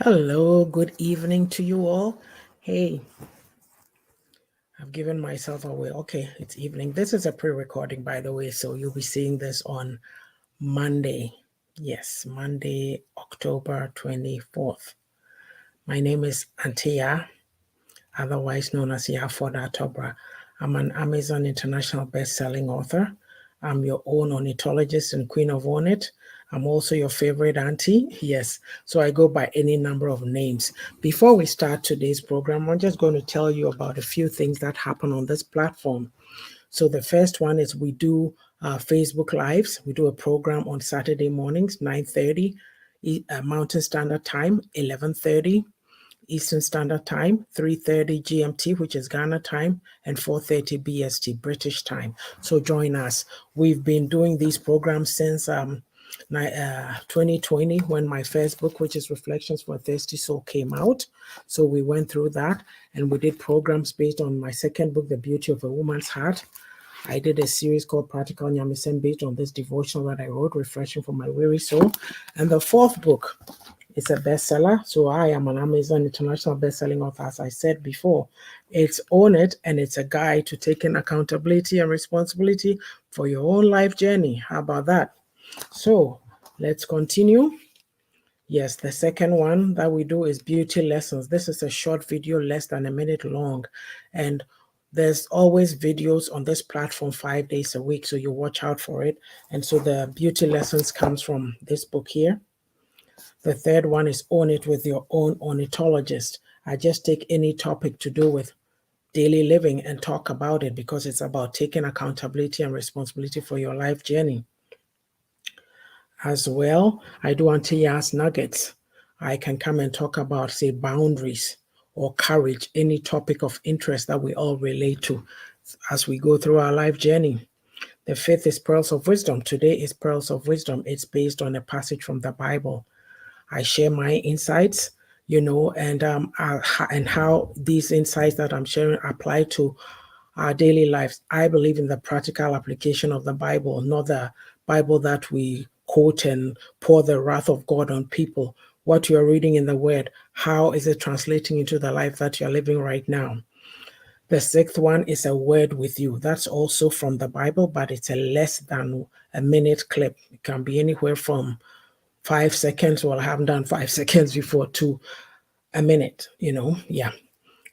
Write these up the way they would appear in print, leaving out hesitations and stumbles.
Hello, good evening to you all. Hey, I've given myself away. Okay, it's evening. This is a pre-recording, by the way, so you'll be seeing this on Monday. Yes, Monday, October 24th. My name is Auntie Yaa, otherwise known as Yaa for Tobra. I'm an Amazon International best-selling author. I'm your own ornithologist and queen of Ornit. I'm also your favorite auntie. Yes, so I go by any number of names. Before we start today's program, I'm just going to tell you about a few things that happen on this platform. So the first one is we do Facebook Lives. We do a program on Saturday mornings, 9:30 Mountain Standard Time, 11:30 Eastern Standard Time, 3:30 GMT, which is Ghana time, and 4:30 BST, British time. So join us. We've been doing these programs since 2020 when my first book, which is Reflections for a Thirsty Soul, came out. So we went through that and we did programs based on my second book, The Beauty of a Woman's Heart. I did a series called Practical Nyamisen based on this devotional that I wrote, Refreshing for My Weary Soul. And the fourth book, it's a bestseller. So I am an Amazon International bestselling author, as I said before. It's Own It, and it's a guide to taking accountability and responsibility for your own life journey. How about that? So let's continue. Yes, the second one that we do is beauty lessons. This is a short video, less than a minute long. And there's always videos on this platform 5 days a week, so you watch out for it. And so the beauty lessons comes from this book here. The third one is Own It with Your Own Ornithologist. I just take any topic to do with daily living and talk about it because it's about taking accountability and responsibility for your life journey. As well, I do Auntie Yaa's Nuggets. I can come and talk about, say, boundaries or courage, any topic of interest that we all relate to as we go through our life journey. The fifth is Pearls of Wisdom. Today is Pearls of Wisdom. It's based on a passage from the Bible. I share my insights, and how these insights that I'm sharing apply to our daily lives. I believe in the practical application of the Bible, not the Bible that we quote and pour the wrath of God on people. What you're reading in the Word, how is it translating into the life that you're living right now? The sixth one is a word with you. That's also from the Bible, but it's a less than a minute clip. It can be anywhere from 5 seconds. Well, I haven't done 5 seconds before to a minute, yeah.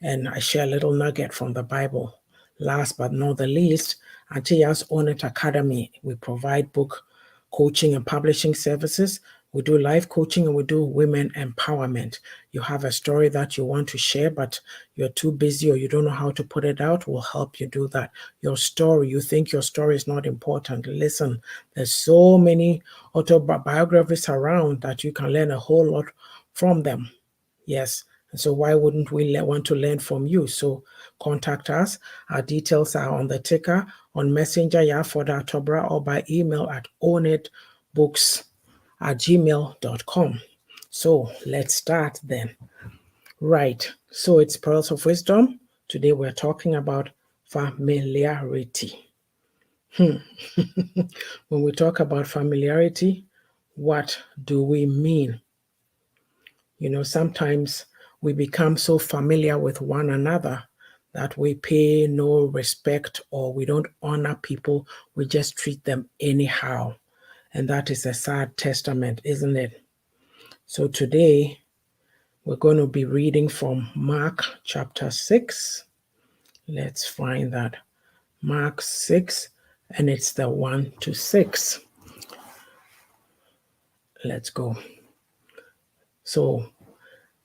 And I share a little nugget from the Bible. Last but not the least, Auntie Yaa's Own It Academy. We provide book coaching and publishing services. We do life coaching and we do women empowerment. You have a story that you want to share, but you're too busy or you don't know how to put it out, we'll help you do that. Your story, you think your story is not important. Listen, there's so many autobiographies around that you can learn a whole lot from them. Yes. And so why wouldn't we want to learn from you? So contact us. Our details are on the ticker, on Messenger, Yafoda Tobra, or by email at ownitbooks@gmail.com. So let's start then. Right. So it's Pearls of Wisdom. Today we're talking about familiarity. When we talk about familiarity, what do we mean? Sometimes we become so familiar with one another that we pay no respect or we don't honor people. We just treat them anyhow. And that is a sad testament, isn't it? So today we're going to be reading from Mark chapter 6. Let's find that. Mark 6, and it's the 1 to 6. Let's go. So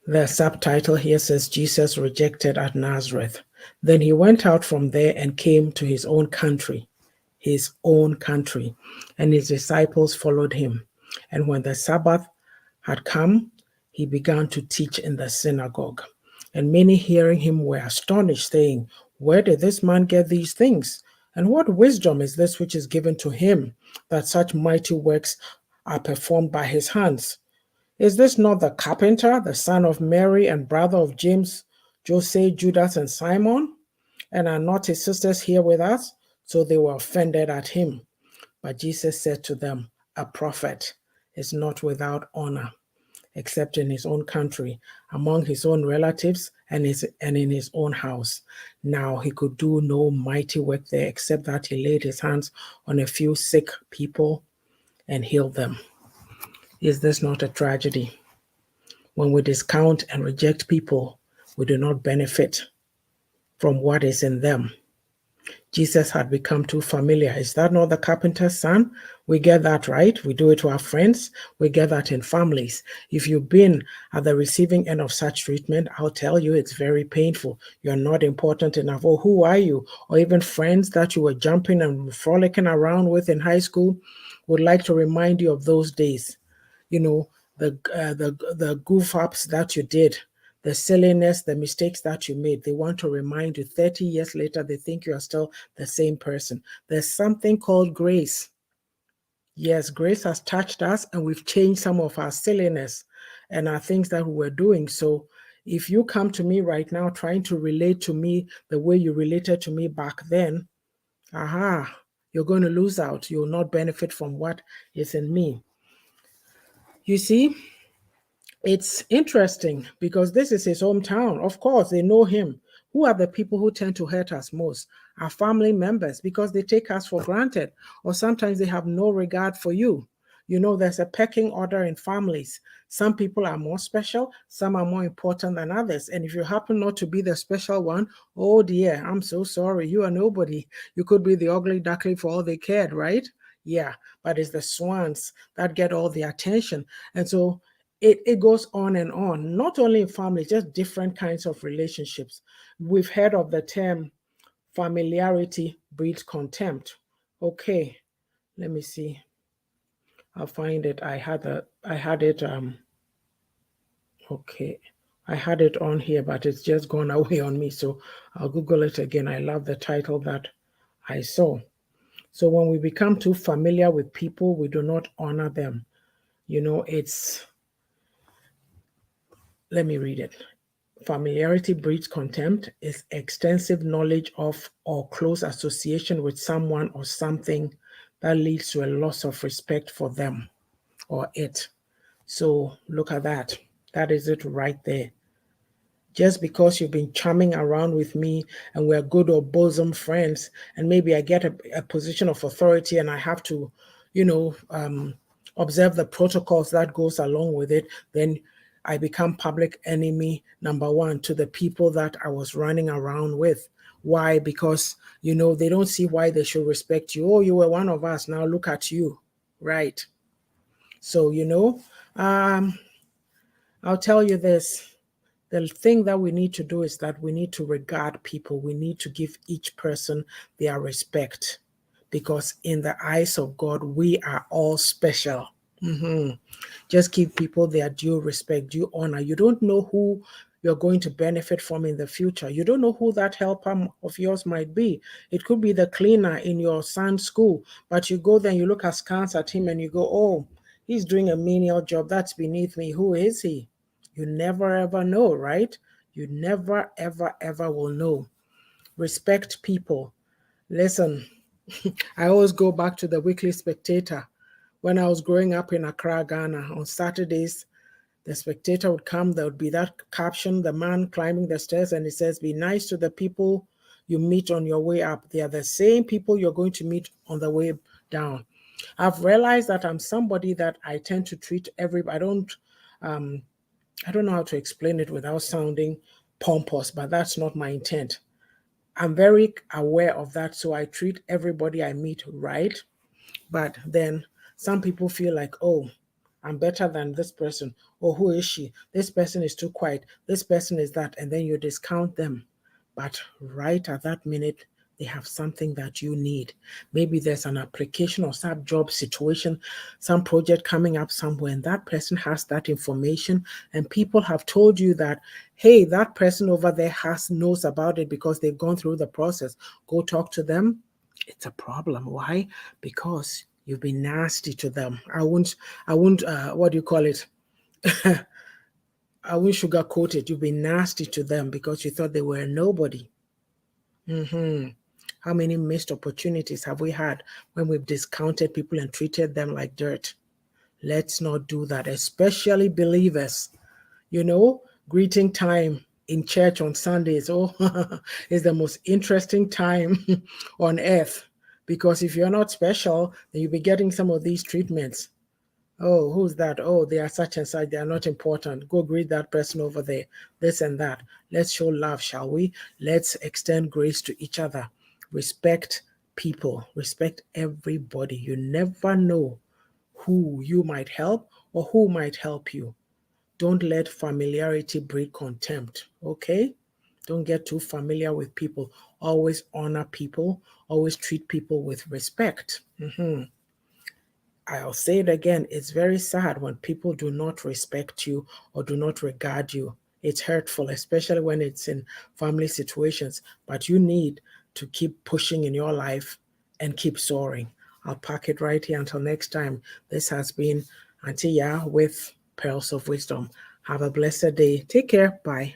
the subtitle here says, Jesus rejected at Nazareth. Then he went out from there and came to his own country, and his disciples followed him. And when the Sabbath had come, he began to teach in the synagogue. And many hearing him were astonished, saying, where did this man get these things? And what wisdom is this which is given to him, that such mighty works are performed by his hands? Is this not the carpenter, the son of Mary, and brother of James, Joseph, Judas, and Simon? And are not his sisters here with us? So they were offended at him. But Jesus said to them, a prophet is not without honor, except in his own country, among his own relatives, and in his own house. Now he could do no mighty work there, except that he laid his hands on a few sick people and healed them. Is this not a tragedy? When we discount and reject people, we do not benefit from what is in them. Jesus had become too familiar. Is that not the carpenter's son? We get that, right? We do it to our friends. We get that in families. If you've been at the receiving end of such treatment, I'll tell you it's very painful. You're not important enough. Or who are you? Or even friends that you were jumping and frolicking around with in high school would like to remind you of those days. You know, the goof ups that you did, the silliness, the mistakes that you made. They want to remind you 30 years later, they think you are still the same person. There's something called grace. Yes, grace has touched us and we've changed some of our silliness and our things that we were doing. So if you come to me right now trying to relate to me the way you related to me back then, you're going to lose out. You'll not benefit from what is in me. You see, it's interesting because this is his hometown. Of course, they know him. Who are the people who tend to hurt us most? Our family members, because they take us for granted, or sometimes they have no regard for you. You know, there's a pecking order in families. Some people are more special, some are more important than others. And if you happen not to be the special one, oh dear, I'm so sorry. You are nobody. You could be the ugly duckling for all they cared, right? Yeah, but it's the swans that get all the attention. And so it goes on and on, not only in families, just different kinds of relationships. We've heard of the term familiarity breeds contempt. Okay, let me see. I'll find it. I had it okay. I had it on here, but it's just gone away on me. So I'll Google it again. I love the title that I saw. So when we become too familiar with people, we do not honor them. You know, let me read it. Familiarity breeds contempt is extensive knowledge of or close association with someone or something that leads to a loss of respect for them or it. So look at that. That is it right there. Just because you've been chumming around with me and we're good or bosom friends, and maybe I get a position of authority and I have to, observe the protocols that goes along with it, then I become public enemy number one to the people that I was running around with. Why? Because, they don't see why they should respect you. Oh, you were one of us. Now look at you. Right. So, I'll tell you this. The thing that we need to do is that we need to regard people. We need to give each person their respect, because in the eyes of God, we are all special. Just give people their due respect, due honor. You don't know who you're going to benefit from in the future. You don't know who that helper of yours might be. It could be the cleaner in your son's school, but you go there and you look askance at him and you go, oh, he's doing a menial job. That's beneath me. Who is he? You never ever know, right? You never ever ever will know. Respect people. Listen, I always go back to the Weekly Spectator. When I was growing up in Accra, Ghana, on Saturdays, the Spectator would come. There would be that caption, the man climbing the stairs, and it says, be nice to the people you meet on your way up. They are the same people you're going to meet on the way down. I've realized that I'm somebody that I tend to treat everybody. I don't know how to explain it without sounding pompous, but that's not my intent. I'm very aware of that, so I treat everybody I meet right. But then some people feel like, oh, I'm better than this person. Or who is she? This person is too quiet. This person is that. And then you discount them. But right at that minute, they have something that you need. Maybe there's an application or some job situation, some project coming up somewhere, and that person has that information, and people have told you that, hey, that person over there knows about it because they've gone through the process. Go talk to them. It's a problem. Why? Because you've been nasty to them. I won't, what do you call it? I won't sugarcoat it. You've been nasty to them because you thought they were a nobody. How many missed opportunities have we had when we've discounted people and treated them like dirt? Let's not do that, especially believers. You know, greeting time in church on Sundays, oh, is the most interesting time on earth. Because if you're not special, then you'll be getting some of these treatments. Oh, who's that? Oh, they are such and such. They are not important. Go greet that person over there. This and that. Let's show love, shall we? Let's extend grace to each other. Respect people. Respect everybody. You never know who you might help or who might help you. Don't let familiarity breed contempt, okay? Don't get too familiar with people. Always honor people. Always treat people with respect. I'll say it again, it's very sad when people do not respect you or do not regard you. It's hurtful, especially when it's in family situations, but you need to keep pushing in your life and keep soaring. I'll pack it right here until next time. This has been Auntie Yaa with Pearls of Wisdom. Have a blessed day. Take care. Bye.